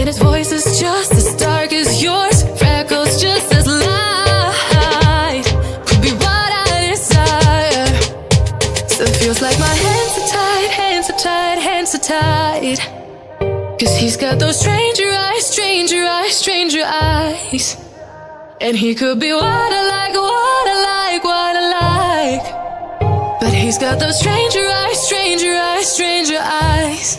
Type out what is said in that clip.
And his voice is just as dark as yours, freckles just as light. Could be what I desire. Still feels like my hands are tied, hands are tied, hands are tied. Cause he's got those stranger eyes, stranger eyes, stranger eyes. And he could be what I like, what I like, what I like. But he's got those stranger eyes, stranger eyes, stranger eyes.